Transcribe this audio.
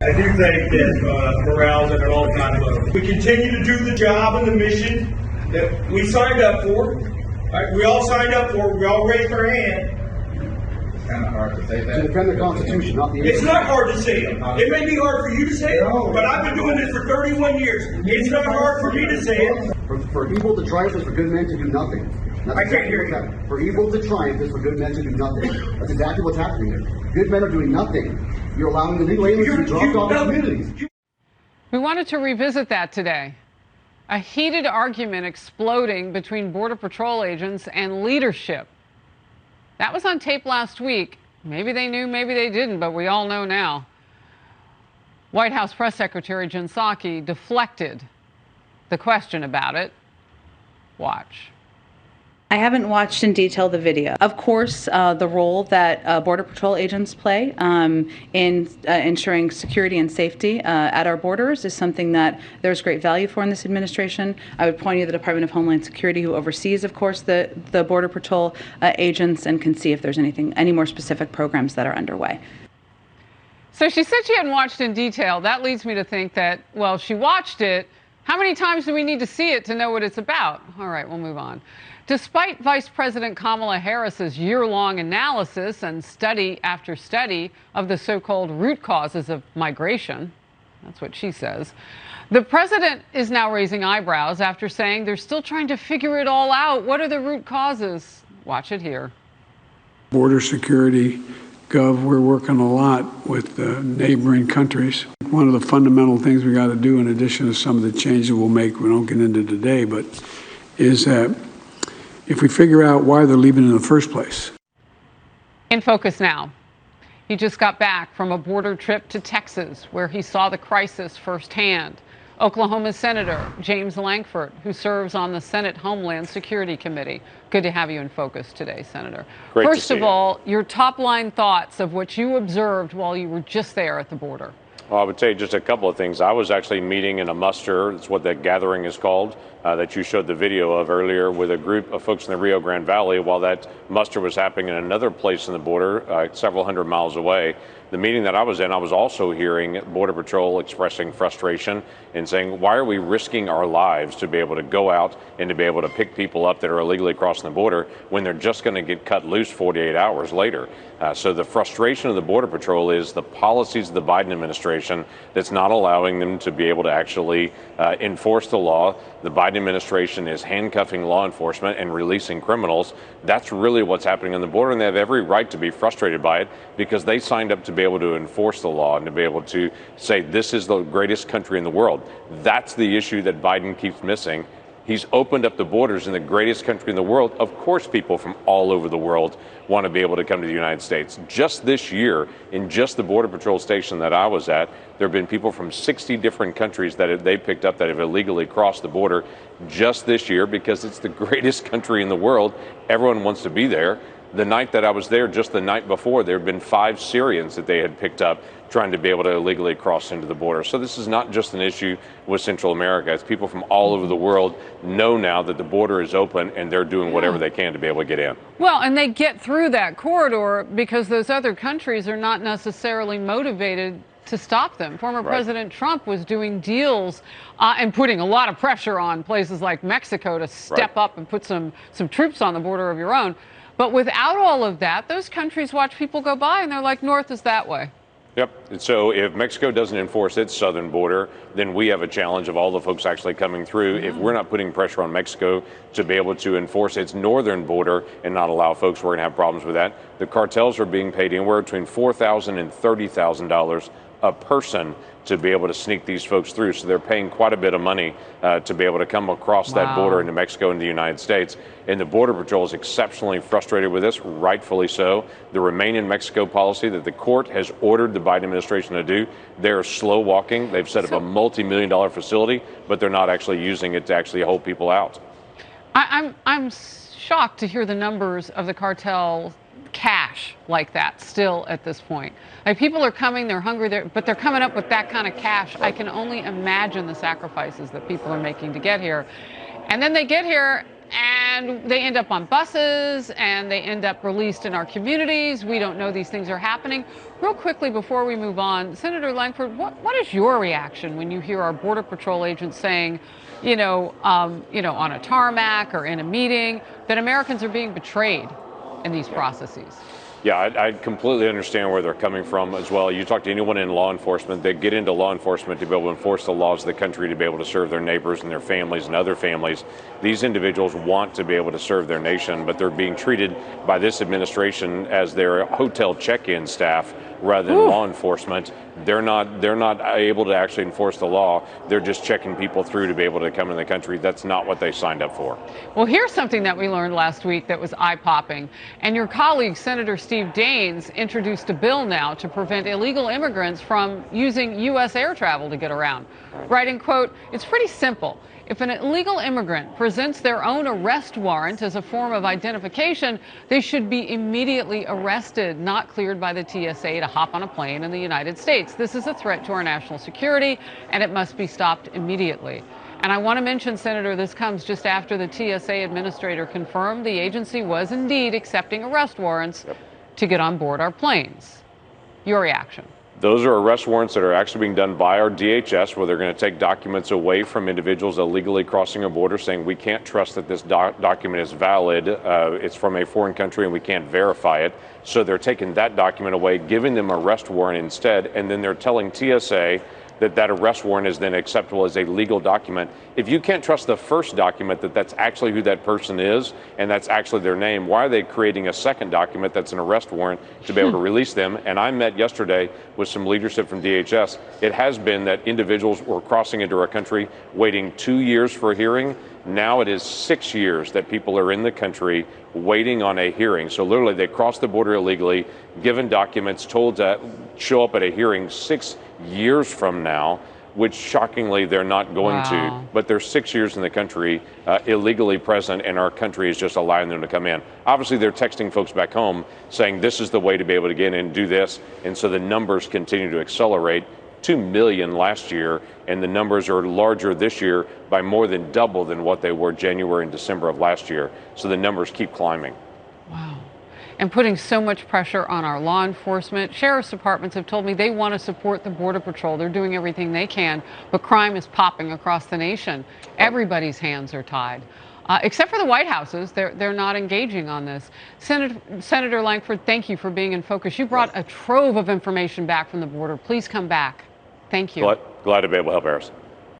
I do think that morale's at an all-time low. We continue to do the job and the mission that we signed up for. Right? We all signed up for it. We all raised our hand. It's kind of hard to say that. To defend the Constitution, not the... It's not hard to say it. It may be hard for you to say it, but I've been doing this for 31 years. It's not hard for me to say it. For evil to triumph is for good men to do nothing. I can't hear you. For evil to triumph is for good men to do nothing. That's exactly what's happening here. Good men are doing nothing. You're allowing the illegal aliens to be dropped off in communities. We wanted to revisit that today. A heated argument exploding between Border Patrol agents and leadership. That was on tape last week. Maybe they knew, maybe they didn't, but we all know now. White House Press Secretary Jen Psaki deflected the question about it. Watch. I haven't watched in detail the video. Of course, the role that Border Patrol agents play in ensuring security and safety at our borders is something that there's great value for in this administration. I would point you to the Department of Homeland Security, who oversees, of course, the Border Patrol agents, and can see if there's any more specific programs that are underway. So she said she hadn't watched in detail. That leads me to think that, well, she watched it. How many times do we need to see it to know what it's about? All right, we'll move on. Despite Vice President Kamala Harris's year-long analysis and study after study of the so-called root causes of migration, that's what she says, the president is now raising eyebrows after saying they're still trying to figure it all out. What are the root causes? Watch it here. Border security, Gov, we're working a lot with neighboring countries. One of the fundamental things we got to do, in addition to some of the changes we'll make, we don't get into today, but is that if we figure out why they're leaving in the first place. In focus now. He just got back from a border trip to Texas, where he saw the crisis firsthand. Oklahoma Senator James Lankford, who serves on the Senate Homeland Security Committee. Good to have you in focus today, Senator. Great to see you. First of all, your top line thoughts of what you observed while you were just there at the border. Well, I would say just a couple of things. I was actually meeting in a muster, that's what that gathering is called, that you showed the video of earlier, with a group of folks in the Rio Grande Valley, while that muster was happening in another place in the border, several hundred miles away. The meeting that I was in, I was also hearing Border Patrol expressing frustration and saying, why are we risking our lives to be able to go out and to be able to pick people up that are illegally crossing the border when they're just going to get cut loose 48 hours later? So the frustration of the Border Patrol is the policies of the Biden administration that's not allowing them to be able to actually enforce the law. The Biden administration is handcuffing law enforcement and releasing criminals. That's really what's happening on the border, and they have every right to be frustrated by it because they signed up to be able to enforce the law and to be able to say this is the greatest country in the world. That's the issue that Biden keeps missing. He's opened up the borders in the greatest country in the world. Of course, people from all over the world want to be able to come to the United States. Just this year, in just the Border Patrol station that I was at, there have been people from 60 different countries that they picked up that have illegally crossed the border just this year because it's the greatest country in the world. Everyone wants to be there. The night that I was there, just the night before, there had been 5 Syrians that they had picked up trying to be able to illegally cross into the border. So this is not just an issue with Central America. It's people from all over the world know now that the border is open and they're doing whatever they can to be able to get in. Well, and they get through that corridor because those other countries are not necessarily motivated to stop them. Former President Trump was doing deals and putting a lot of pressure on places like Mexico to step up and put some troops on the border of your own. But without all of that, those countries watch people go by and they're like, north is that way. Yep. And so if Mexico doesn't enforce its southern border, then we have a challenge of all the folks actually coming through. If we're not putting pressure on Mexico to be able to enforce its northern border and not allow folks, we're going to have problems with that. The cartels are being paid anywhere between $4,000 and $30,000 a person to be able to sneak these folks through. So they're paying quite a bit of money to be able to come across that border into Mexico and the United States. And the Border Patrol is exceptionally frustrated with this, rightfully so. The Remain in Mexico policy that the court has ordered the Biden administration to do, they're slow walking. They've set up a multi-million-dollar facility, but they're not actually using it to actually hold people out. I'm shocked to hear the numbers of the cartel cash like that still at this point. Like, people are coming, they're hungry, but they're coming up with that kind of cash. I can only imagine the sacrifices that people are making to get here. And then they get here and they end up on buses, and they end up released in our communities. We don't know these things are happening. Real quickly before we move on, Senator Lankford, what is your reaction when you hear our Border Patrol agents saying, on a tarmac or in a meeting, that Americans are being betrayed in these processes? Yeah, I completely understand where they're coming from as well. You talk to anyone in law enforcement, they get into law enforcement to be able to enforce the laws of the country, to be able to serve their neighbors and their families and other families. These individuals want to be able to serve their nation, but they're being treated by this administration as their hotel check-in staff rather than law enforcement. They're not able to actually enforce the law. They're just checking people through to be able to come in the country. That's not what they signed up for. Well, here's something that we learned last week that was eye-popping. And your colleague, Senator Steve Daines, introduced a bill now to prevent illegal immigrants from using U.S. air travel to get around. Writing, quote, "It's pretty simple. If an illegal immigrant presents their own arrest warrant as a form of identification, they should be immediately arrested, not cleared by the TSA to hop on a plane in the United States. This is a threat to our national security, and it must be stopped immediately." And I want to mention, Senator, this comes just after the TSA administrator confirmed the agency was indeed accepting arrest warrants to get on board our planes. Your reaction? Those are arrest warrants that are actually being done by our DHS, where they're going to take documents away from individuals illegally crossing a border, saying we can't trust that this document is valid. It's from a foreign country and we can't verify it. So they're taking that document away, giving them an arrest warrant instead, and then they're telling TSA that arrest warrant is then acceptable as a legal document. If you can't trust the first document that that's actually who that person is and that's actually their name, why are they creating a second document that's an arrest warrant to be able to release them? And I met yesterday with some leadership from DHS. It has been that individuals were crossing into our country waiting 2 years for a hearing. Now it is 6 years that people are in the country waiting on a hearing. So literally they crossed the border illegally, given documents, told to show up at a hearing 6 years from now, which shockingly they're not going to. But they're 6 years in the country illegally present, and our country is just allowing them to come in. Obviously, they're texting folks back home saying this is the way to be able to get in and do this. And so the numbers continue to accelerate. 2 million last year, and the numbers are larger this year by more than double than what they were January and December of last year. So the numbers keep climbing. Wow. And putting so much pressure on our law enforcement. Sheriff's departments have told me they want to support the Border Patrol. They're doing everything they can, but crime is popping across the nation. Everybody's hands are tied. Except for the White Houses, they're not engaging on this. Senator Lankford, thank you for being in focus. You brought a trove of information back from the border. Please come back. Thank you. Glad to be able to help, Harris.